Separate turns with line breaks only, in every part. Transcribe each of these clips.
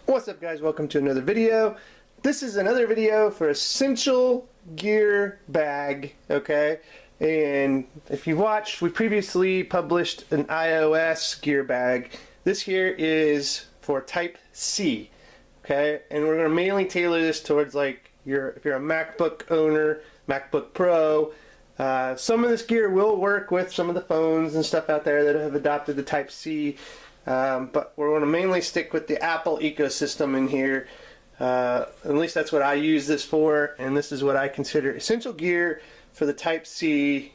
What's up, guys? Welcome to another video. This is another video for essential gear bag, okay? And if you watched, we previously published an iOS gear bag. This here is for Type C, okay? And we're going to mainly tailor this towards like if you're a MacBook owner, MacBook Pro. Some of this gear will work with some of the phones and stuff out there that have adopted the Type C. But we're going to mainly stick with the Apple ecosystem in here. At least that's what I use this for, and this is what I consider essential gear for the Type C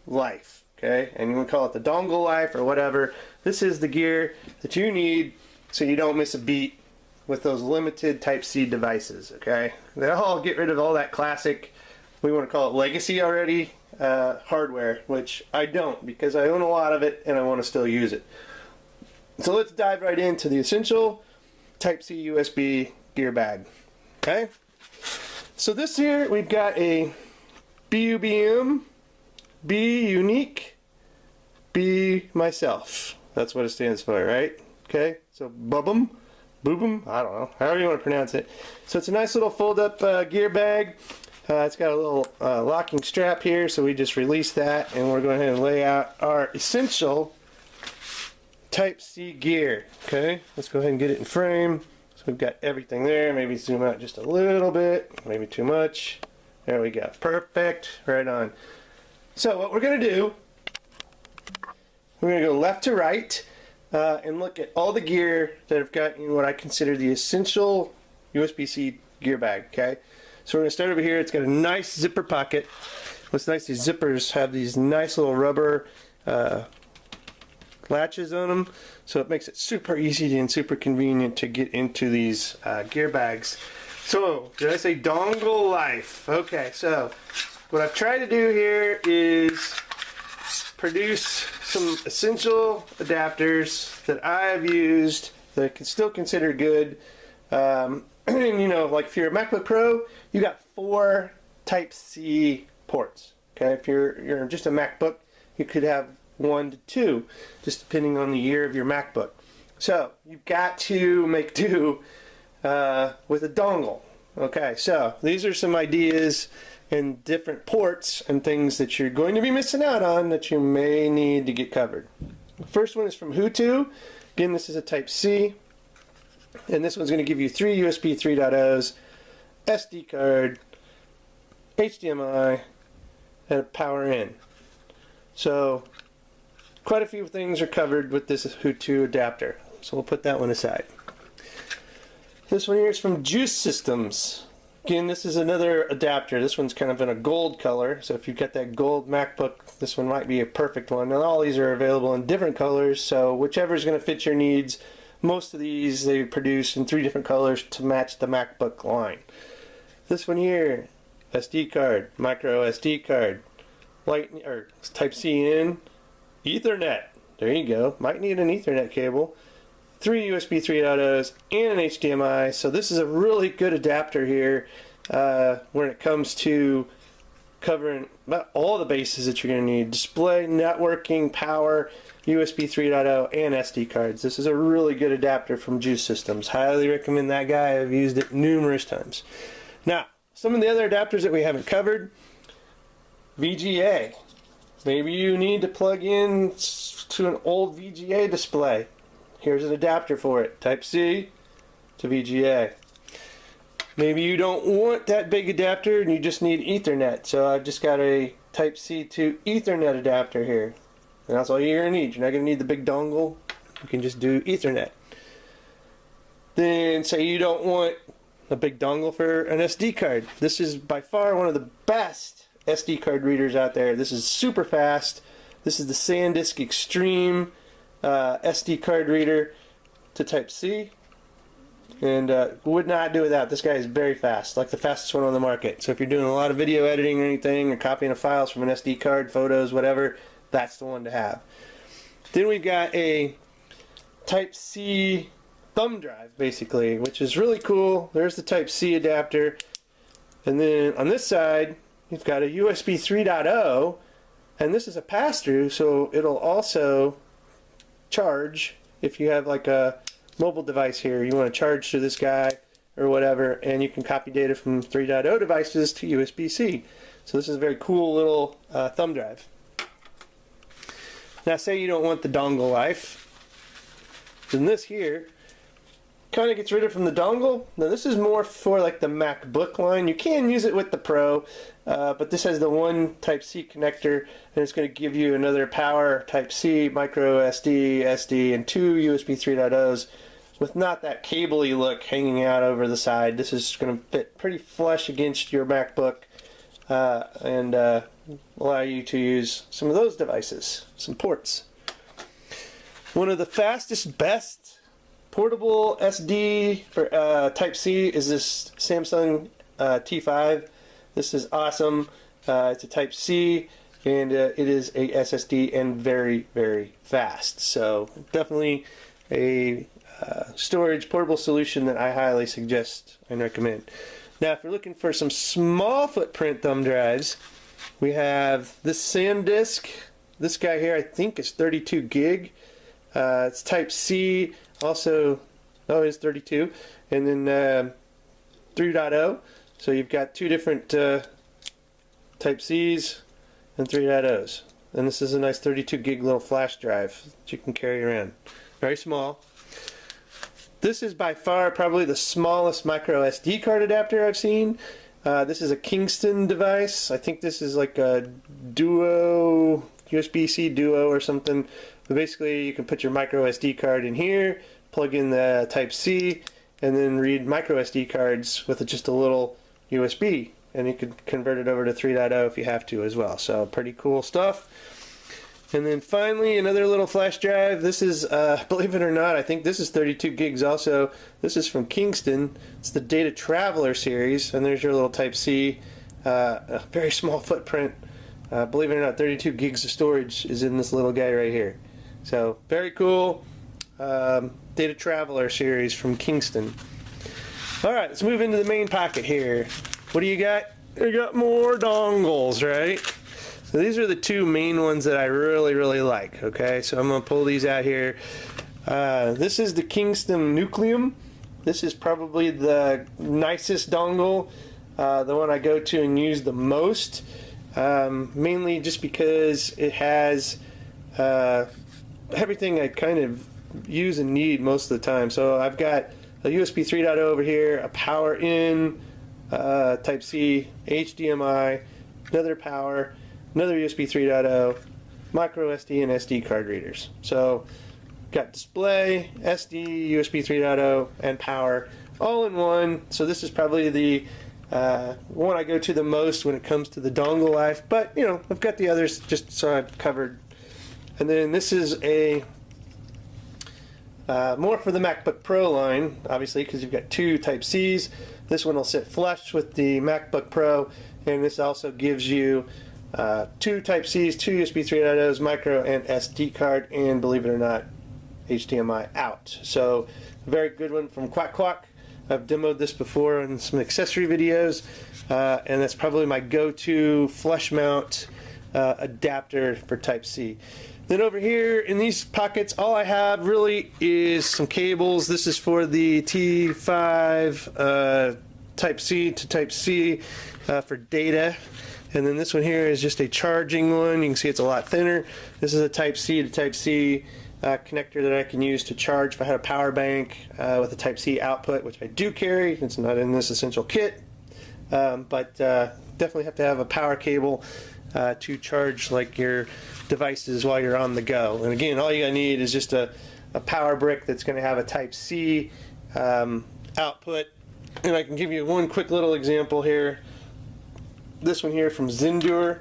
life. Okay, and you can call it the dongle life or whatever. This is the gear that you need so you don't miss a beat with those limited Type C devices. Okay, they'll get rid of all that classic, we want to call it legacy already, hardware, which I don't, because I own a lot of it and I want to still use it. So let's dive right into the essential Type C USB gear bag. Okay, so this here we've got a BUBM, B unique, B myself. That's what it stands for, right? Okay, so bubum, boobum, I don't know, however you want to pronounce it. So it's a nice little fold-up gear bag. It's got a little locking strap here, so we just release that, and we're going ahead and lay out our essential Type C gear. Okay, let's go ahead and get it in frame. So we've got everything there. Maybe zoom out just a little bit, maybe too much. There we go, perfect, right on. So what we're going to do, we're going to go left to right and look at all the gear that have got what I consider the essential USB-C gear bag. Okay, so we're going to start over here. It's got a nice zipper pocket. What's nice, these zippers have these nice little rubber latches on them, so it makes it super easy and super convenient to get into these gear bags. So, did I say dongle life? Okay, so what I've tried to do here is produce some essential adapters that I've used that I can still consider good. And you know, like if you're a MacBook Pro, you got 4 Type C ports. Okay, if you're just a MacBook, you could have 1 to 2, just depending on the year of your MacBook. So you've got to make do with a dongle. Okay, so these are some ideas and different ports and things that you're going to be missing out on that you may need to get covered. The first one is from Hutu. Again, this is a Type C, and this one's going to give you 3 USB 3.0s, SD card, HDMI, and a power in. So quite a few things are covered with this Hutu adapter, so we'll put that one aside. This one here is from Juice Systems. Again, this is another adapter. This one's kind of in a gold color, so if you've got that gold MacBook, this one might be a perfect one. And all these are available in different colors, so whichever is going to fit your needs. Most of these they produce in 3 different colors to match the MacBook line. This one here, SD card, micro SD card, Lightning or Type C in, Ethernet. There you go. Might need an Ethernet cable. 3 USB 3.0s and an HDMI. So this is a really good adapter here when it comes to covering about all the bases that you're going to need. Display, networking, power, USB 3.0, and SD cards. This is a really good adapter from Juice Systems. Highly recommend that guy. I've used it numerous times. Now, some of the other adapters that we haven't covered. VGA. Maybe you need to plug in to an old VGA display. Here's an adapter for it. Type C to VGA. Maybe you don't want that big adapter and you just need Ethernet. So I've just got a Type C to Ethernet adapter here. And that's all you're going to need. You're not going to need the big dongle. You can just do Ethernet. Then say you don't want a big dongle for an SD card. This is by far one of the best SD card readers out there. This is super fast. This is the SanDisk Extreme SD card reader to Type C, and would not do without. This guy is very fast, like the fastest one on the market. So if you're doing a lot of video editing or anything, or copying of files from an SD card, photos, whatever, that's the one to have. Then we've got a Type C thumb drive, basically, which is really cool. There's the Type C adapter, and then on this side you've got a USB 3.0, and this is a pass-through, so it'll also charge if you have like a mobile device here, you want to charge to this guy or whatever, and you can copy data from 3.0 devices to USB-C. So this is a very cool little thumb drive. Now say you don't want the dongle life, then this here kind of gets rid of from the dongle. Now this is more for like the MacBook line. You can use it with the Pro, but this has the one Type-C connector, and it's going to give you another power Type-C, micro SD, SD, and 2 USB 3.0s with not that cable-y look hanging out over the side. This is going to fit pretty flush against your MacBook and allow you to use some of those devices, some ports. One of the fastest, best portable SD for Type-C is this Samsung T5. This is awesome. It's a Type-C, and it is a SSD and very, very fast. So definitely a storage portable solution that I highly suggest and recommend. Now, if you're looking for some small footprint thumb drives, we have this SanDisk. This guy here, I think, is 32 gig. It's Type-C. Also, oh, it's 32, and then 3.0. So you've got two different Type-Cs and 3.0s. And this is a nice 32 gig little flash drive that you can carry around. Very small. This is by far probably the smallest micro SD card adapter I've seen. This is a Kingston device. I think this is like a Duo, USB-C Duo or something. But basically, you can put your micro SD card in here, plug in the Type-C, and then read micro SD cards with just a little USB. And you could convert it over to 3.0 if you have to as well. So pretty cool stuff. And then finally, another little flash drive. This is, believe it or not, I think this is 32 gigs also. This is from Kingston. It's the Data Traveler series. And there's your little Type-C. A very small footprint. Believe it or not, 32 gigs of storage is in this little guy right here. So, very cool. Data Traveler series from Kingston. Alright, let's move into the main pocket here. What do you got? You got more dongles, right? So these are the two main ones that I really, really like. Okay, so I'm going to pull these out here. This is the Kingston Nucleum. This is probably the nicest dongle, the one I go to and use the most. Mainly just because it has everything I kind of use and need most of the time. So I've got a USB 3.0 over here, a power in, Type-C, HDMI, another power, another USB 3.0, micro SD and SD card readers. So got display, SD, USB 3.0, and power all in one. So this is probably the one I go to the most when it comes to the dongle life, but you know, I've got the others just so I've covered. And then this is a more for the MacBook Pro line, obviously, because you've got two Type-Cs. This one will sit flush with the MacBook Pro, and this also gives you two Type-Cs, two USB 3.0s, micro and SD card, and believe it or not, HDMI out. So a very good one from Quack Quack. I've demoed this before in some accessory videos, and that's probably my go-to flush mount adapter for Type-C. Then over here in these pockets, all I have really is some cables. This is for the T5 Type-C to Type-C for data. And then this one here is just a charging one. You can see it's a lot thinner. This is a Type-C to Type-C connector that I can use to charge if I had a power bank with a Type-C output, which I do carry. It's not in this essential kit, but definitely have to have a power cable to charge like your devices while you're on the go. And again, all you need is just a power brick that's going to have a Type-C output. And I can give you one quick little example here. This one here from Zindur.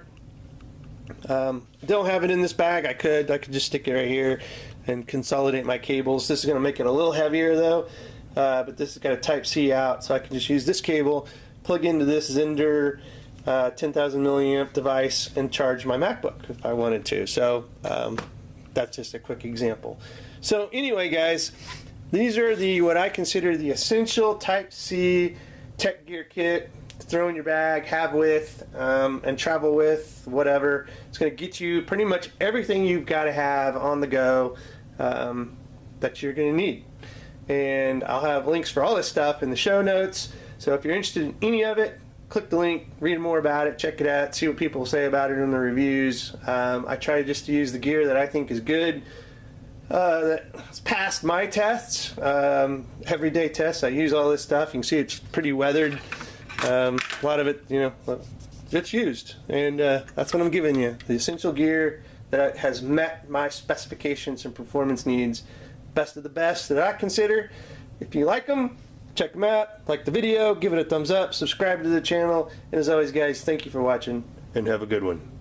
Don't have it in this bag. I could just stick it right here and consolidate my cables. This is going to make it a little heavier though, but this has got a Type-C out, so I can just use this cable, plug into this Zindur 10,000 milliamp device, and charge my MacBook if I wanted to. So that's just a quick example. So anyway, guys, these are what I consider the essential Type-C tech gear kit. Throw in your bag, have with, and travel with, whatever. It's going to get you pretty much everything you've got to have on the go. that you're going to need. And I'll have links for all this stuff in the show notes. So if you're interested in any of it, click the link, read more about it, check it out, see what people say about it in the reviews. I try just to use the gear that I think is good, that's passed my tests, everyday tests. I use all this stuff. You can see it's pretty weathered. A lot of it, you know, it's used, and that's what I'm giving you. The essential gear that has met my specifications and performance needs. Best of the best that I consider. If you like them, check them out, like the video, give it a thumbs up, subscribe to the channel, and as always guys, thank you for watching, and have a good one.